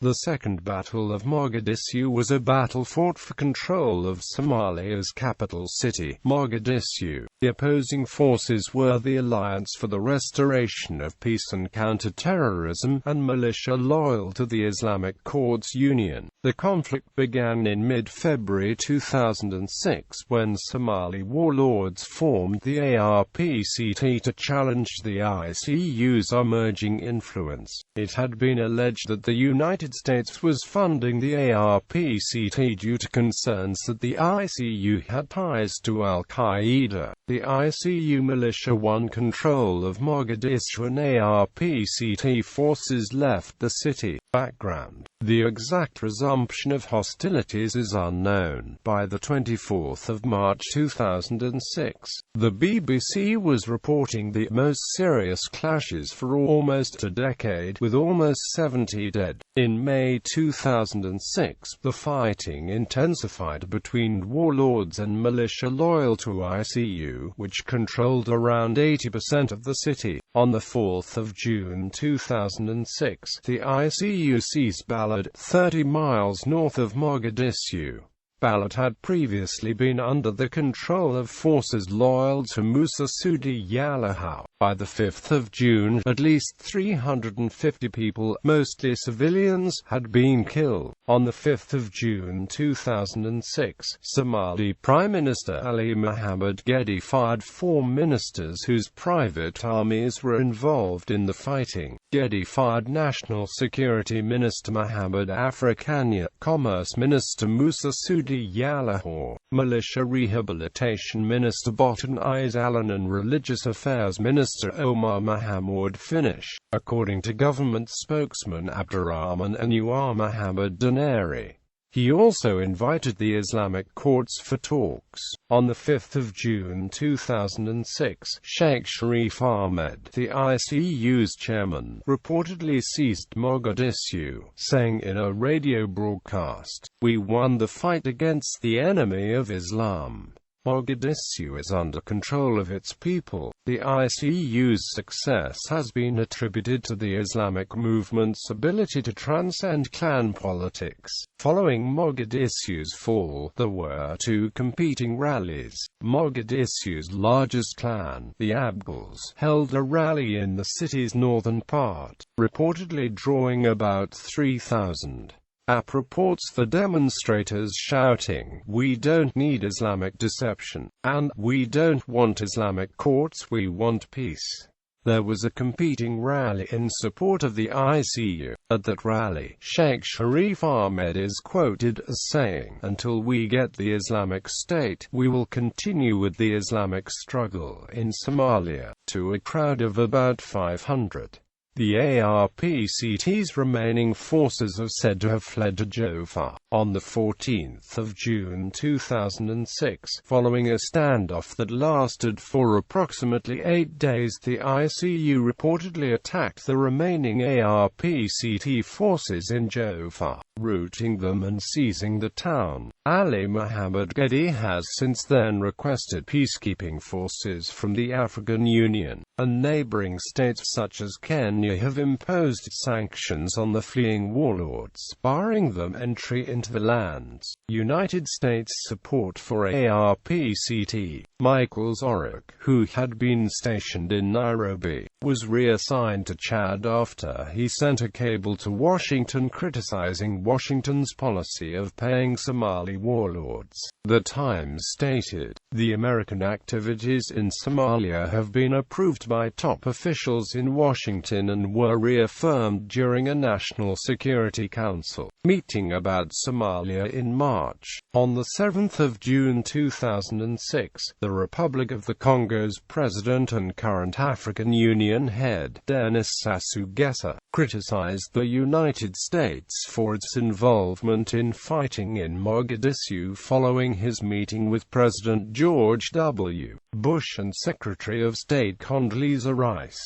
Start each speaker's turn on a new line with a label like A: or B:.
A: The Second Battle of Mogadishu was a battle fought for control of Somalia's capital city, Mogadishu. The opposing forces were the Alliance for the Restoration of Peace and Counter-Terrorism, and militia loyal to the Islamic Courts Union. The conflict began in mid-February 2006 when Somali warlords formed the ARPCT to challenge the ICU's emerging influence. It had been alleged that the United States was funding the ARPCT due to concerns that the ICU had ties to al-Qaeda. The ICU militia won control of Mogadishu and ARPCT forces left the city. Background: the exact resumption of hostilities is unknown. By the 24th of March 2006, the BBC was reporting the most serious clashes for almost a decade, with almost 70 dead. In May 2006, the fighting intensified between warlords and militia loyal to ICU, which controlled around 80% of the city. On the 4th of June 2006, the ICU seized Balad, 30 miles north of Mogadishu. Balad had previously been under the control of forces loyal to Mogadishu. By the 5th of June, at least 350 people, mostly civilians, had been killed. On the 5th of June 2006, Somali Prime Minister Ali Mohammed Gedi fired 4 ministers whose private armies were involved in the fighting. Gedi fired National Security Minister Mohammed Afrikanya, Commerce Minister Musa Sudi Yalahor, Militia Rehabilitation Minister Botan Izalan and Religious Affairs Minister Omar Mahamoud Finish, according to government spokesman Abdurrahman Anwar Mohammed Daneri. He also invited the Islamic courts for talks. On the 5th of June 2006, Sheikh Sharif Ahmed, the ICU's chairman, reportedly seized Mogadishu, saying in a radio broadcast, "We won the fight against the enemy of Islam. Mogadishu is under control of its people." The ICU's success has been attributed to the Islamic movement's ability to transcend clan politics. Following Mogadishu's fall, there were 2 competing rallies. Mogadishu's largest clan, the Abgals, held a rally in the city's northern part, reportedly drawing about 3,000. AP reports the demonstrators shouting, "We don't need Islamic deception," and "We don't want Islamic courts, we want peace." There was a competing rally in support of the ICU. At that rally, Sheikh Sharif Ahmed is quoted as saying, "Until we get the Islamic State, we will continue with the Islamic struggle in Somalia," to a crowd of about 500. The ARPCT's remaining forces are said to have fled to Jaffa. On the 14th of June 2006, following a standoff that lasted for approximately 8 days, the ICU reportedly attacked the remaining ARPCT forces in Jaffa, routing them and seizing the town. Ali Mohammed Gedi has since then requested peacekeeping forces from the African Union, and neighboring states such as Kenya have imposed sanctions on the fleeing warlords, barring them entry into the lands. United States support for ARPCT. Michael Zorrock, who had been stationed in Nairobi, was reassigned to Chad after he sent a cable to Washington criticizing Washington's policy of paying Somali warlords. The Times stated, "The American activities in Somalia have been approved by top officials in Washington and were reaffirmed during a National Security Council meeting about Somalia in March." On the 7th of June 2006, the Republic of the Congo's president and current African Union head, Denis Sassou Nguesso, criticized the United States for its involvement in fighting in Mogadishu following his meeting with President George W. Bush and Secretary of State Condoleezza Rice.